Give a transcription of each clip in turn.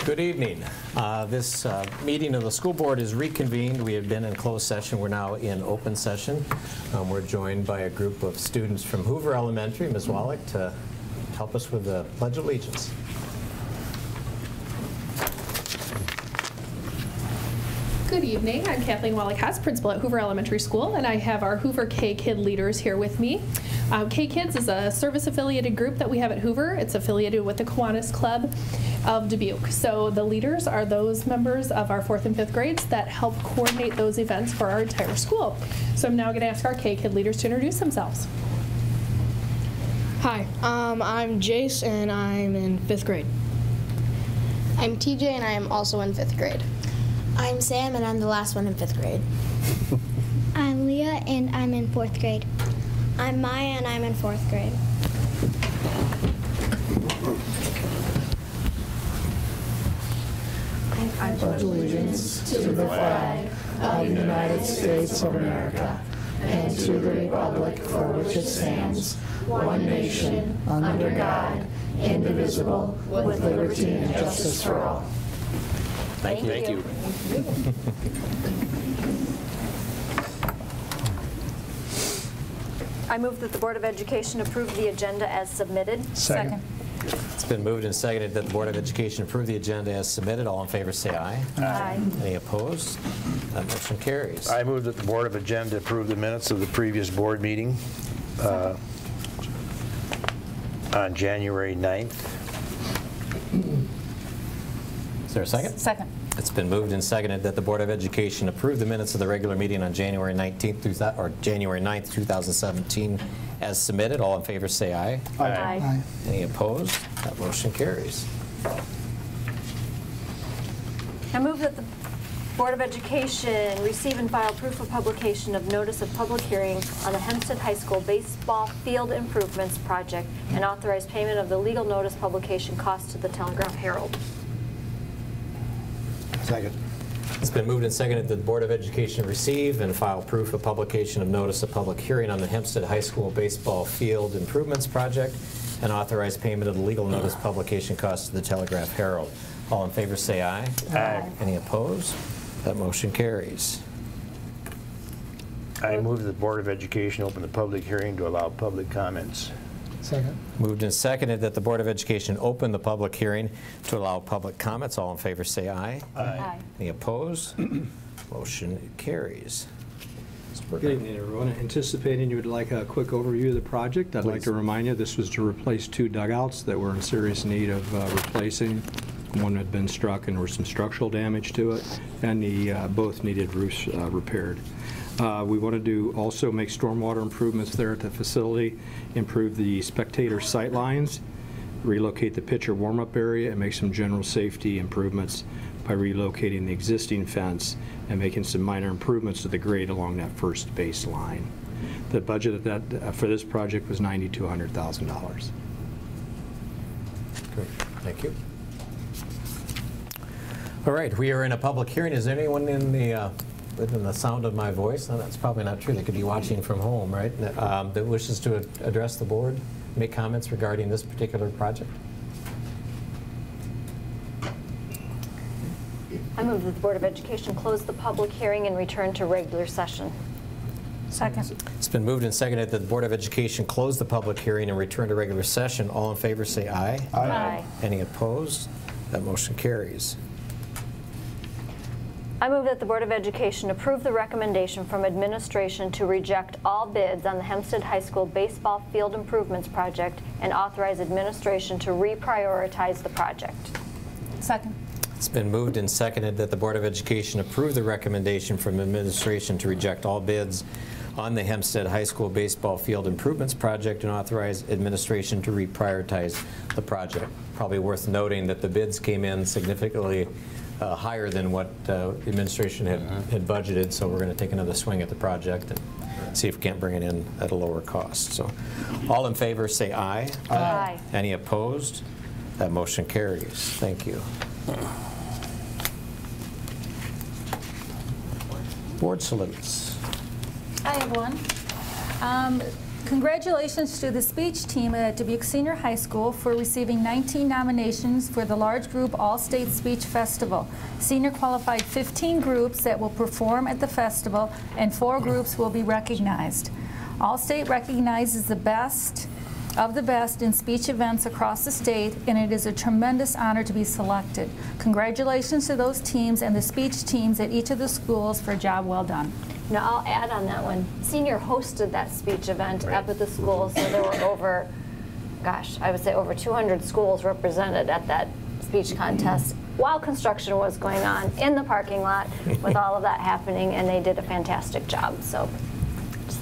Good evening. This meeting of the school board is reconvened. We have been in closed session. We're now in open session. We're joined by a group of students from Hoover Elementary, Ms. Wallach, to help us with the Pledge of Allegiance. Good evening. I'm Kathleen Wallach-Haas, principal at Hoover Elementary School, and I have our Hoover K-Kid leaders here with me. K-Kids is a service-affiliated group that we have at Hoover. It's affiliated with the Kiwanis Club of Dubuque. So the leaders are those members of our 4th and 5th grades that help coordinate those events for our entire school. So I'm now going to ask our K-Kid leaders to introduce themselves. Hi, I'm Jace, and I'm in 5th grade. I'm TJ, and I am also in 5th grade. I'm Sam, and I'm the last one in 5th grade. I'm Leah, and I'm in 4th grade. I'm Maya, and I'm in 4th grade. I pledge allegiance to the flag of the United States of America and to the republic for which it stands, one nation, under God, indivisible, with liberty and justice for all. Thank you. I move that the Board of Education approve the agenda as submitted. Second. It's been moved and seconded that the Board of Education approve the agenda as submitted. All in favor say aye. Aye. Any opposed? That motion carries. I move that the Board of Agenda approve the minutes of the previous board meeting on January 9th. Is there a second? Second. It's been moved and seconded that the Board of Education approve the minutes of the regular meeting on January 19th or January 9th, 2017 as submitted. All in favor say aye. Aye. Aye. Any opposed? That motion carries. I move that the Board of Education receive and file proof of publication of notice of public hearing on the Hempstead High School baseball field improvements project and authorize payment of the legal notice publication cost to the Telegraph Herald. Second. It's been moved and seconded that the Board of Education receive and file proof of publication of notice of public hearing on the Hempstead High School baseball field improvements project and authorize payment of the legal notice publication costs to the Telegraph Herald. All in favor say aye. Aye. Any opposed? That motion carries. I move that the Board of Education open the public hearing to allow public comments. Second. Moved and seconded that the Board of Education open the public hearing to allow public comments. All in favor say aye. Aye. Any opposed? Motion carries. Good evening, everyone. Anticipating you would like a quick overview of the project, I'd like to remind you this was to replace 2 dugouts that were in serious need of replacing. One had been struck and there was some structural damage to it, and both needed roofs repaired. We wanted to also make stormwater improvements there at the facility, improve the spectator sight lines, relocate the pitcher warm-up area, and make some general safety improvements by relocating the existing fence and making some minor improvements to the grade along that first base line. The budget of that for this project was $90,000 to $100,000. Great. Thank you. All right, we are in a public hearing. Is there anyone within the sound of my voice, no, that's probably not true, they could be watching from home, right, that wishes to address the board, make comments regarding this particular project? I move that the Board of Education close the public hearing and return to regular session. Second. It's been moved and seconded that the Board of Education close the public hearing and return to regular session. All in favor say aye. Aye. Aye. Any opposed? That motion carries. I move that the Board of Education approve the recommendation from administration to reject all bids on the Hempstead High School baseball field improvements project and authorize administration to reprioritize the project. Second. It's been moved and seconded that the Board of Education approve the recommendation from administration to reject all bids on the Hempstead High School baseball field improvements project and authorize administration to reprioritize the project. Probably worth noting that the bids came in significantly higher than what the administration had budgeted, so we're going to take another swing at the project and see if we can't bring it in at a lower cost. So all in favor say aye. Aye. Any opposed? That motion carries. Thank you. Board salutes. I have one. Congratulations to the speech team at Dubuque Senior High School for receiving 19 nominations for the large group All-State Speech Festival. Senior qualified 15 groups that will perform at the festival, and 4 groups will be recognized. All-State recognizes the best of the best in speech events across the state, and it is a tremendous honor to be selected. Congratulations to those teams and the speech teams at each of the schools for a job well done. Now, I'll add on that one. Senior hosted that speech event up at the school, so there were over, gosh, I would say over 200 schools represented at that speech contest while construction was going on in the parking lot with all of that happening, and they did a fantastic job. So,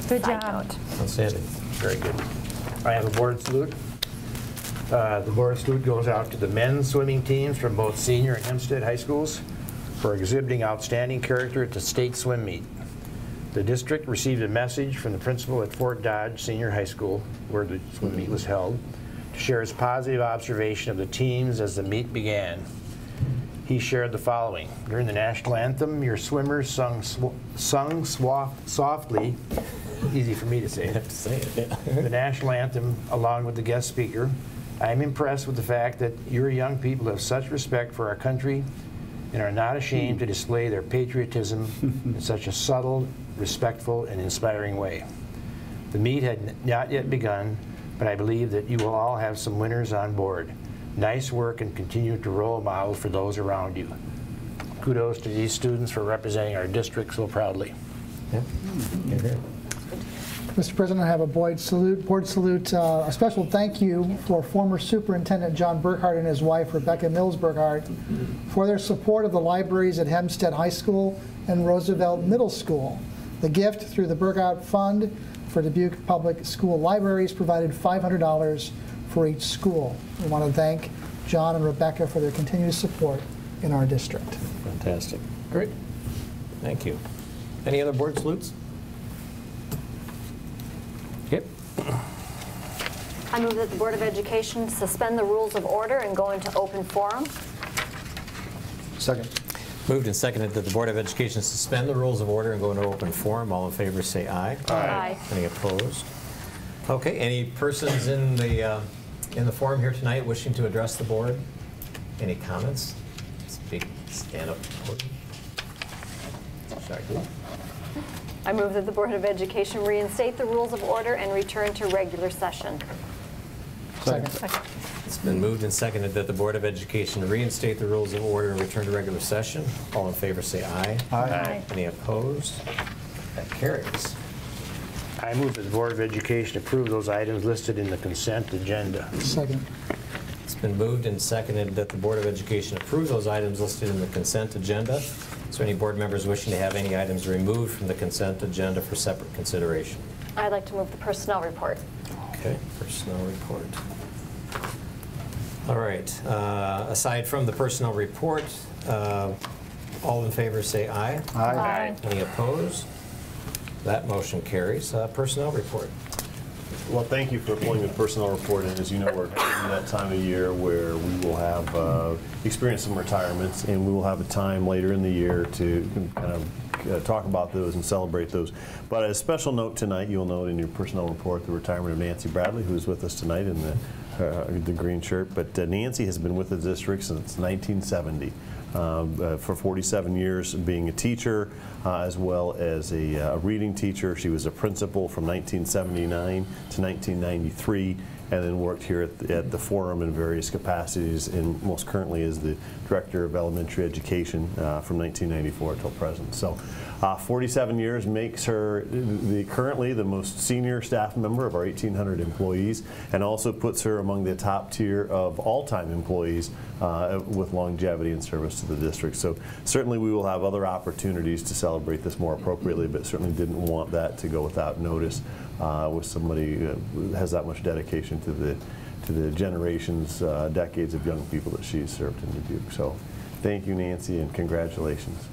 good job. Outstanding. Very good. I have a board salute. The board salute goes out to the men's swimming teams from both senior and Hempstead high schools for exhibiting outstanding character at the state swim meet. The district received a message from the principal at Fort Dodge Senior High School, where the swim meet was held, to share his positive observation of the teams as the meet began. He shared the following. During the national anthem, your swimmers sung softly, easy for me to say, the national anthem along with the guest speaker. I'm impressed with the fact that your young people have such respect for our country and are not ashamed to display their patriotism in such a subtle, respectful, and inspiring way. The meet had not yet begun, but I believe that you will all have some winners on board. Nice work, and continue to role model for those around you. Kudos to these students for representing our district so proudly. Yeah. Mr. President, I have a board salute. A special thank you for former Superintendent John Burkhart and his wife, Rebecca Mills Burkhart, for their support of the libraries at Hempstead High School and Roosevelt Middle School. The gift through the Burkhart Fund for Dubuque Public School Libraries provided $500 for each school. We want to thank John and Rebecca for their continued support in our district. Fantastic. Great. Thank you. Any other board salutes? Okay. I move that the Board of Education suspend the rules of order and go into open forum. Second. Moved and seconded that the Board of Education suspend the rules of order and go into open forum. All in favor say aye. Aye. Any opposed? Okay. Any persons in the forum here tonight wishing to address the board? Any comments? Speak. Stand up. Sorry. I move that the Board of Education reinstate the rules of order and return to regular session. Second. It's been moved and seconded that the Board of Education reinstate the rules of order and return to regular session. All in favor say aye. Aye. Any opposed? That carries. I move that the Board of Education approve those items listed in the consent agenda. Second. It's been moved and seconded that the Board of Education approve those items listed in the consent agenda. Is there any board members wishing to have any items removed from the consent agenda for separate consideration? I'd like to move the personnel report. Okay, personnel report. All right, aside from the personnel report, all in favor say aye. Aye. Any opposed? That motion carries. Personnel report. Well, thank you for pulling the personnel report. And as you know, we're in that time of year where we will have experienced some retirements, and we will have a time later in the year to kind of talk about those and celebrate those. But as a special note tonight, you'll note in your personnel report the retirement of Nancy Bradley, who's with us tonight in the green shirt. But Nancy has been with the district since 1970. For 47 years being a teacher, as well as a reading teacher. She was a principal from 1979 to 1993, and then worked here at the Forum in various capacities, and most currently as the Director of Elementary Education from 1994 till present. So 47 years makes her currently the most senior staff member of our 1,800 employees, and also puts her among the top tier of all-time employees with longevity and service to the district. So certainly we will have other opportunities to celebrate this more appropriately, but certainly didn't want that to go without notice with somebody who has that much dedication to the generations, decades of young people that she's served in Dubuque. So thank you, Nancy, and congratulations.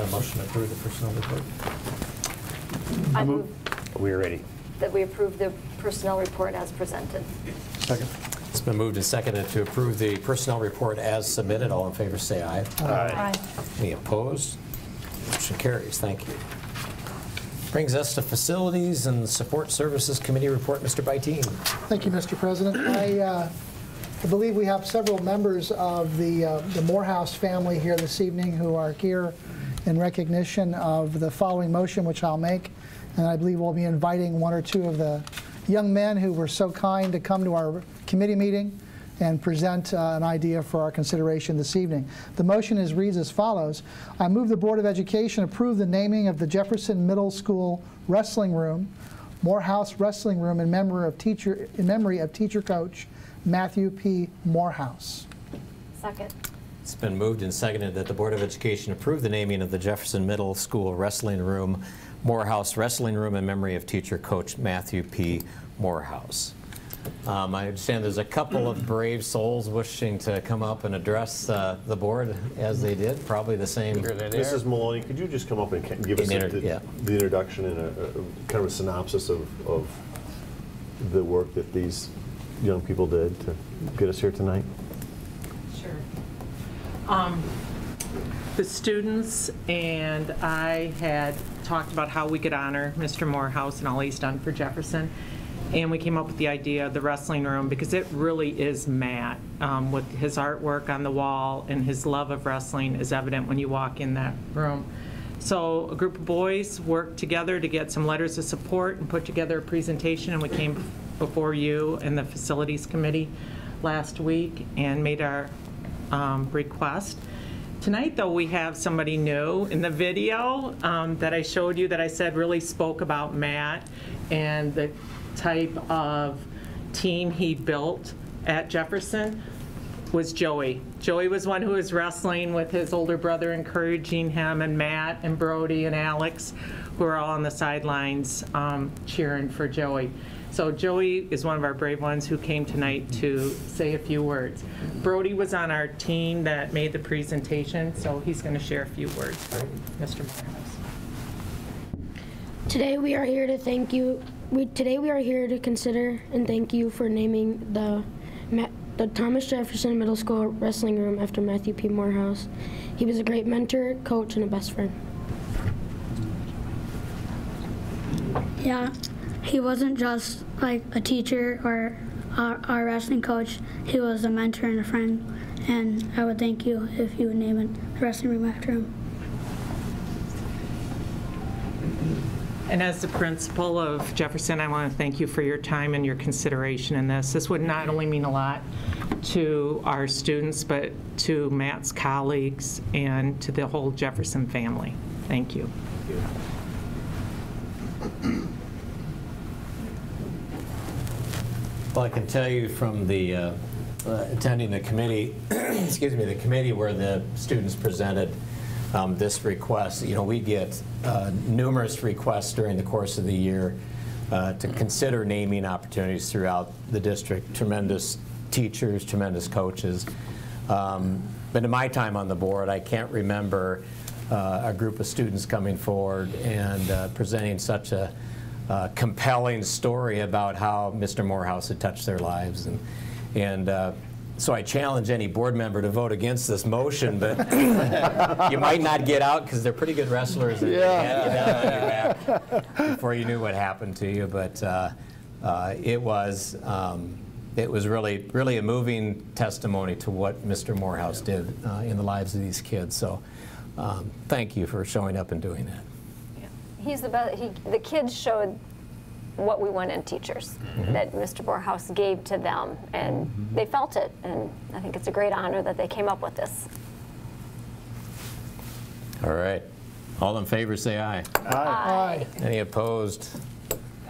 Motion to approve the personnel report. I move We're ready. that we approve the personnel report as presented. Second. It's It's been moved and seconded to approve the personnel report as submitted. All in favor say aye. Aye. Any opposed? Motion carries. Thank you. Brings us to Facilities and Support Services Committee report. Mr. Byteen. Thank you, Mr. President. I believe we have several members of the Morehouse family here this evening who are here in recognition of the following motion, which I'll make. And I believe we'll be inviting one or two of the young men who were so kind to come to our committee meeting and present an idea for our consideration this evening. The motion reads as follows. I move the Board of Education approve the naming of the Jefferson Middle School Wrestling Room, Morehouse Wrestling Room in memory of teacher coach Matthew P. Morehouse. Second. It's been moved and seconded that the Board of Education approve the naming of the Jefferson Middle School Wrestling Room, Morehouse Wrestling Room in memory of teacher coach Matthew P. Morehouse. I understand there's a couple of brave souls wishing to come up and address the board as they did, probably the same. Mrs. Maloney, could you just come up and give us the introduction and a kind of a synopsis of the work that these young people did to get us here tonight? Sure. The students and I had talked about how we could honor Mr. Morehouse and all he's done for Jefferson. And we came up with the idea of the wrestling room because it really is Matt. With his artwork on the wall and his love of wrestling is evident when you walk in that room. So a group of boys worked together to get some letters of support and put together a presentation, and we came before you and the Facilities Committee last week and made our request. Tonight, though, we have somebody new in the video that I showed you that I said really spoke about Matt and the type of team he built at Jefferson was Joey. Joey was one who was wrestling with his older brother, encouraging him, and Matt and Brody and Alex, who are all on the sidelines cheering for Joey. So Joey is one of our brave ones who came tonight to say a few words. Brody was on our team that made the presentation, so he's going to share a few words for Mr. Morehouse. Today we are here to thank you. Today we are here to consider and thank you for naming the Thomas Jefferson Middle School Wrestling Room after Matthew P. Morehouse. He was a great mentor, coach, and a best friend. Yeah, he wasn't just like a teacher or our wrestling coach. He was a mentor and a friend, and I would thank you if you would name the wrestling room after him. And as the principal of Jefferson, I want to thank you for your time and your consideration in this. This would not only mean a lot to our students, but to Matt's colleagues and to the whole Jefferson family. Thank you. Well, I can tell you from the attending the committee, excuse me, the committee where the students presented this request. You know, we get numerous requests during the course of the year to consider naming opportunities throughout the district. Tremendous teachers, tremendous coaches. But in my time on the board, I can't remember a group of students coming forward and presenting such a compelling story about how Mr. Morehouse had touched their lives. So I challenge any board member to vote against this motion, but you might not get out because they're pretty good wrestlers and they had you down on your back before you knew what happened to you. But it was really a moving testimony to what Mr. Morehouse did in the lives of these kids. So thank you for showing up and doing that. Yeah. He's the best. The kids showed what we want in teachers, that Mr. Morehouse gave to them, and they felt it, and I think it's a great honor that they came up with this. All right. All in favor say aye. Aye. Aye. Any opposed?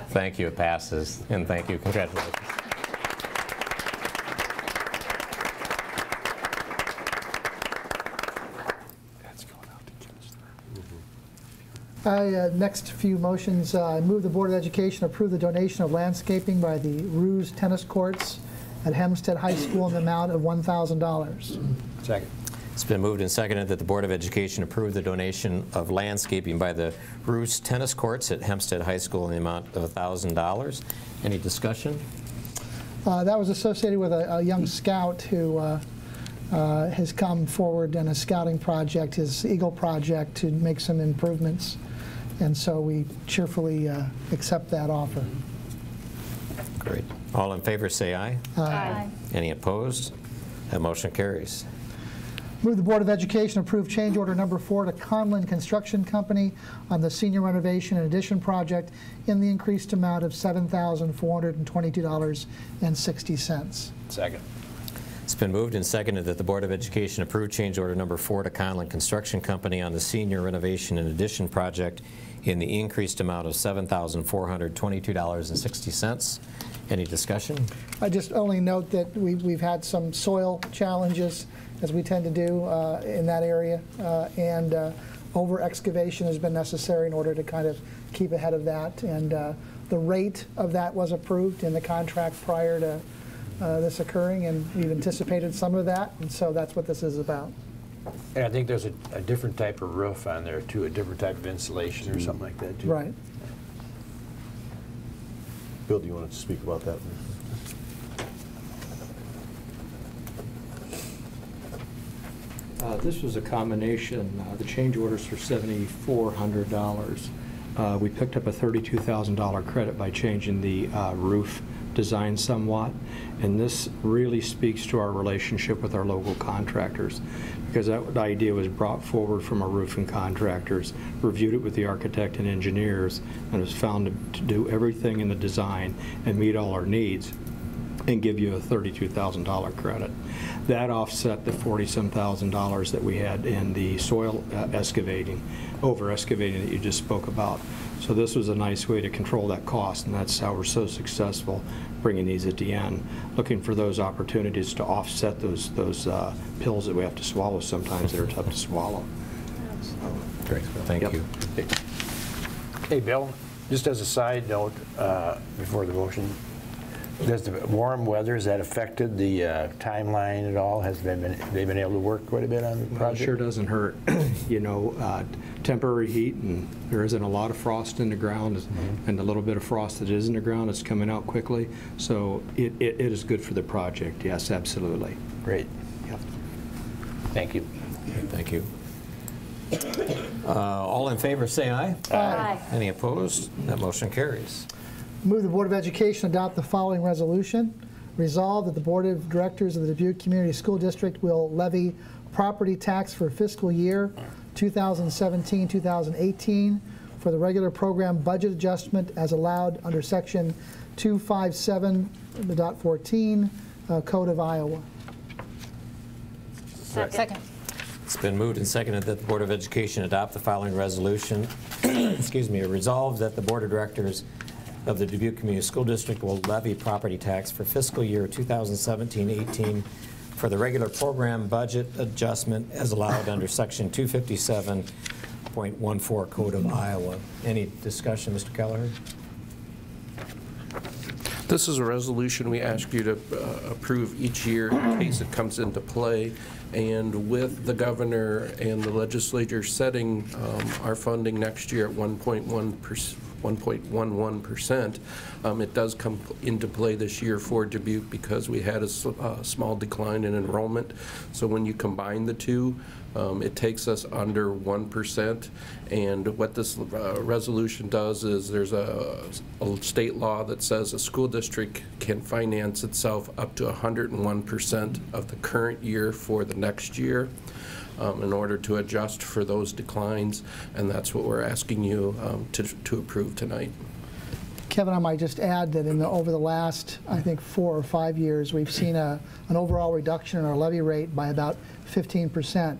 Thank you. It passes. And thank you. Congratulations. Next few motions, I move the Board of Education approve the donation of landscaping by the Ruse tennis courts at Hempstead High School in the amount of $1,000. Second. It's been moved and seconded that the Board of Education approve the donation of landscaping by the Ruse tennis courts at Hempstead High School in the amount of $1,000. Any discussion? That was associated with a young scout who has come forward in a scouting project, his Eagle project, to make some improvements. And so we cheerfully accept that offer. Great. All in favor say aye. Aye. Any opposed? That motion carries. Move the Board of Education approve change order number 4 to Conlin Construction Company on the senior renovation and addition project in the increased amount of $7,422.60. Second. It's been moved and seconded that the Board of Education approve change order number 4 to Conlin Construction Company on the senior renovation and addition project in the increased amount of $7,422.60. Any discussion? I just only note that we've had some soil challenges, as we tend to do in that area, and over excavation has been necessary in order to kind of keep ahead of that. And the rate of that was approved in the contract prior to this occurring, and we've anticipated some of that, and so that's what this is about. And I think there's a different type of roof on there too, a different type of insulation or something like that too. Right. Bill, do you want to speak about that? This was a combination, the change orders for $7,400. We picked up a $32,000 credit by changing the roof design somewhat, and this really speaks to our relationship with our local contractors, because the idea was brought forward from our roofing contractors, reviewed it with the architect and engineers, and was found to do everything in the design and meet all our needs and give you a $32,000 credit. That offset the $40-some thousand that we had in the soil excavating, over excavating that you just spoke about. So this was a nice way to control that cost, and that's how we're so successful bringing these at the end, looking for those opportunities to offset those pills that we have to swallow sometimes that are tough to swallow. Great, thank you. Hey, Bill, just as a side note, before the motion, does the warm weather, has that affected the timeline at all? Has they been able to work quite a bit on the project? It sure doesn't hurt. You know, temporary heat, and there isn't a lot of frost in the ground, and the little bit of frost that is in the ground is coming out quickly. So it is good for the project. Yes, absolutely. Great. Yep. Thank you. Thank you. All in favor say aye. Aye. Any opposed? That motion carries. Move the Board of Education adopt the following resolution. Resolve that the Board of Directors of the Dubuque Community School District will levy property tax for fiscal year 2017-2018 for the regular program budget adjustment as allowed under Section 257.14 Code of Iowa. Second. It's been moved and seconded that the Board of Education adopt the following resolution. Excuse me. Resolve that the Board of Directors of the Dubuque Community School District will levy property tax for fiscal year 2017-18 for the regular program budget adjustment as allowed under Section 257.14 Code of Iowa. Any discussion, Mr. Kelleher? This is a resolution we ask you to approve each year in case it comes into play. And with the governor and the legislature setting our funding next year at 1.11%, it does come into play this year for Dubuque because we had a small decline in enrollment. So when you combine the two, it takes us under 1%. And what this resolution does is there's a state law that says a school district can finance itself up to 101% of the current year for the next year in order to adjust for those declines. And that's what we're asking you to approve tonight. Kevin, I might just add that over the last, I think, 4 or 5 years, we've seen an overall reduction in our levy rate by about 15%.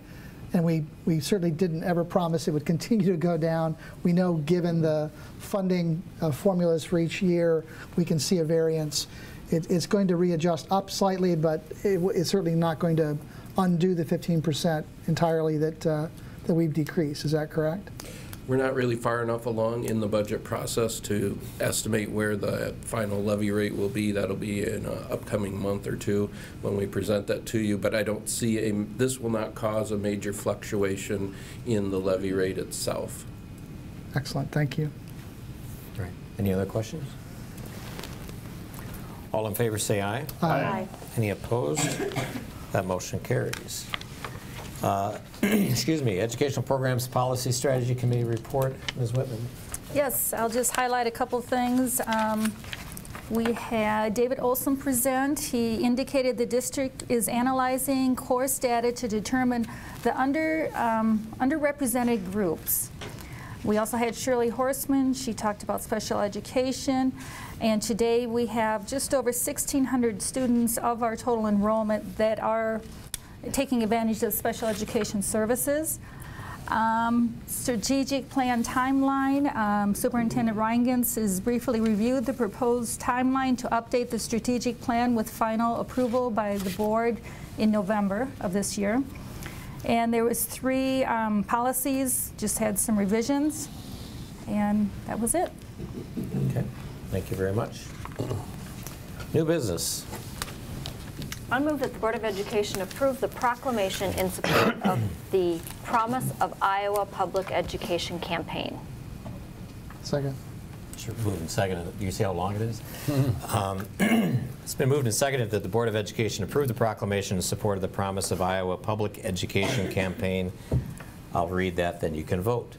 And we certainly didn't ever promise it would continue to go down. We know, given the funding formulas for each year, we can see a variance. It's going to readjust up slightly, but it's certainly not going to undo the 15% entirely that we've decreased. Is that correct? We're not really far enough along in the budget process to estimate where the final levy rate will be. That'll be in an upcoming month or two when we present that to you. But I don't see this will not cause a major fluctuation in the levy rate itself. Excellent. Thank you. All right. Any other questions? All in favor say aye. Aye. Any opposed? That motion carries. Excuse me, Educational Programs Policy Strategy Committee report. Ms. Whitman. Yes, I'll just highlight a couple things. We had David Olson present. He indicated the district is analyzing course data to determine the underrepresented groups. We also had Shirley Horseman. She talked about special education. And today we have just over 1,600 students of our total enrollment that are taking advantage of special education services. Strategic plan timeline. Superintendent Reingans has briefly reviewed the proposed timeline to update the strategic plan with final approval by the board in November of this year. And there was 3 policies, just had some revisions, and that was it. Okay, thank you very much. New business. I move that the Board of Education approve the proclamation in support of the Promise of Iowa Public Education campaign. Second. Sure, moved and seconded. Do you see how long it is? It's been moved and seconded that the Board of Education approve the proclamation in support of the Promise of Iowa Public Education campaign. I'll read that, then you can vote.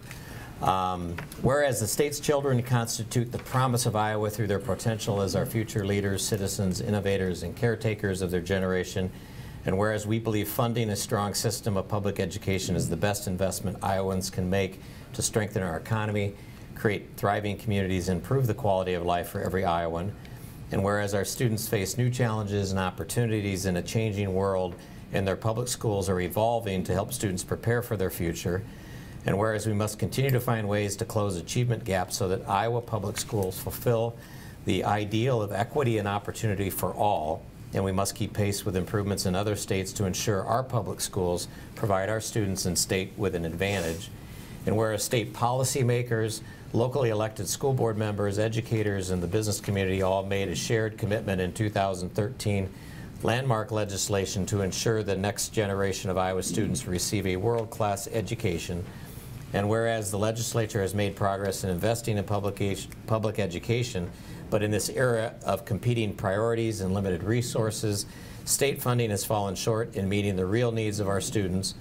Whereas the state's children constitute the promise of Iowa through their potential as our future leaders, citizens, innovators, and caretakers of their generation, and whereas we believe funding a strong system of public education is the best investment Iowans can make to strengthen our economy, create thriving communities, and improve the quality of life for every Iowan, and whereas our students face new challenges and opportunities in a changing world and their public schools are evolving to help students prepare for their future, and whereas we must continue to find ways to close achievement gaps so that Iowa public schools fulfill the ideal of equity and opportunity for all, and we must keep pace with improvements in other states to ensure our public schools provide our students and state with an advantage, and whereas state policymakers, locally elected school board members, educators, and the business community all made a shared commitment in 2013 landmark legislation to ensure the next generation of Iowa students receive a world-class education, and whereas the legislature has made progress in investing in public education, but in this era of competing priorities and limited resources, state funding has fallen short in meeting the real needs of our students,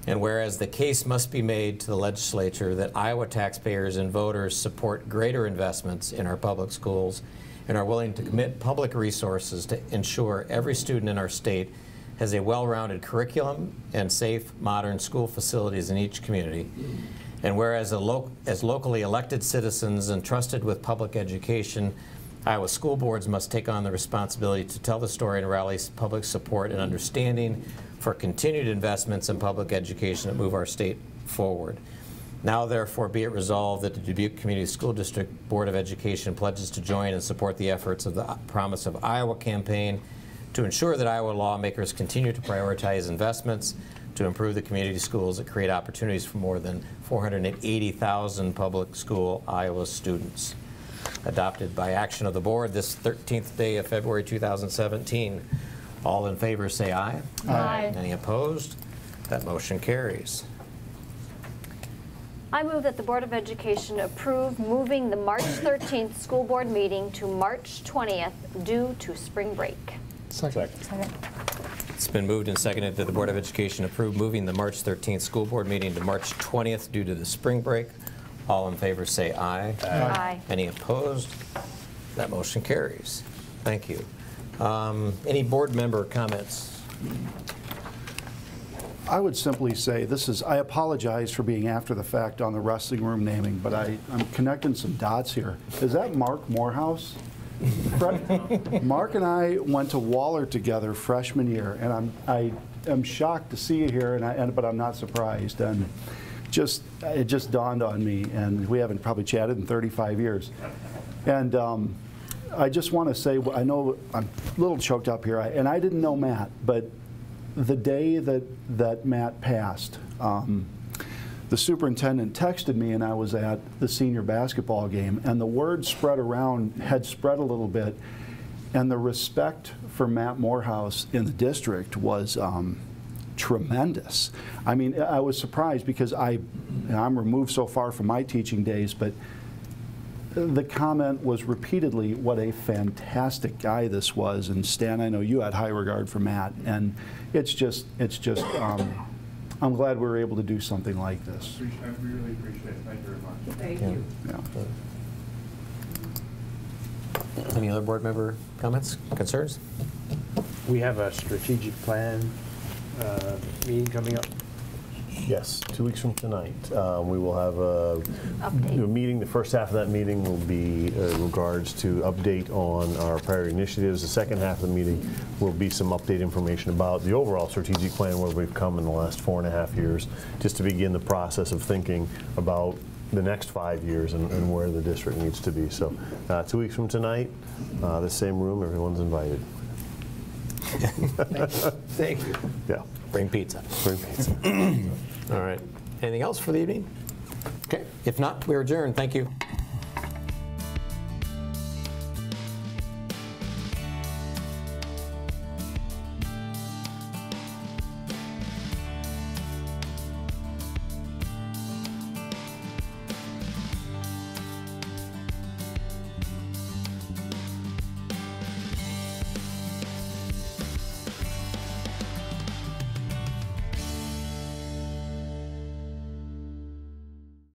and whereas the case must be made to the legislature that Iowa taxpayers and voters support greater investments in our public schools and are willing to commit public resources to ensure every student in our state has a well-rounded curriculum and safe, modern school facilities in each community. And whereas as locally elected citizens entrusted with public education, Iowa school boards must take on the responsibility to tell the story and rally public support and understanding for continued investments in public education that move our state forward. Now, therefore, be it resolved that the Dubuque Community School District Board of Education pledges to join and support the efforts of the Promise of Iowa campaign to ensure that Iowa lawmakers continue to prioritize investments to improve the community schools that create opportunities for more than 480,000 public school Iowa students. Adopted by action of the board this 13th day of February 2017. All in favor say aye. Aye. Any opposed? That motion carries. I move that the Board of Education approve moving the March 13th school board meeting to March 20th due to spring break. Second. It's been moved and seconded that the Board of Education approve moving the March 13th school board meeting to March 20th due to the spring break. All in favor say aye. Aye. Any opposed? That motion carries. Thank you. Any board member comments? I would simply say I apologize for being after the fact on the wrestling room naming, but I'm connecting some dots here. Is that Mark Morehouse? Mark and I went to Waller together freshman year, and I am shocked to see you here, but I'm not surprised. And it just dawned on me, and we haven't probably chatted in 35 years. And I just want to say, I know I'm a little choked up here, and I didn't know Matt, but the day that Matt passed, the superintendent texted me, and I was at the senior basketball game, and the word had spread a little bit, and the respect for Matt Morehouse in the district was tremendous. I mean, I was surprised because I'm removed so far from my teaching days, but the comment was repeatedly what a fantastic guy this was. And Stan, I know you had high regard for Matt, and it's just I'm glad we were able to do something like this. I really appreciate it. Thank you very much. Thank you. Yeah. Any other board member comments, concerns? We have a strategic plan meeting coming up. Yes, 2 weeks from tonight. We will have a meeting. The first half of that meeting will be in regards to update on our priority initiatives. The second half of the meeting will be some update information about the overall strategic plan, where we've come in the last 4.5 years, just to begin the process of thinking about the next 5 years and where the district needs to be. So 2 weeks from tonight, the same room, everyone's invited. Thank you. Yeah. Bring pizza. Bring pizza. All right. Anything else for the evening? Okay. If not, we're adjourned. Thank you.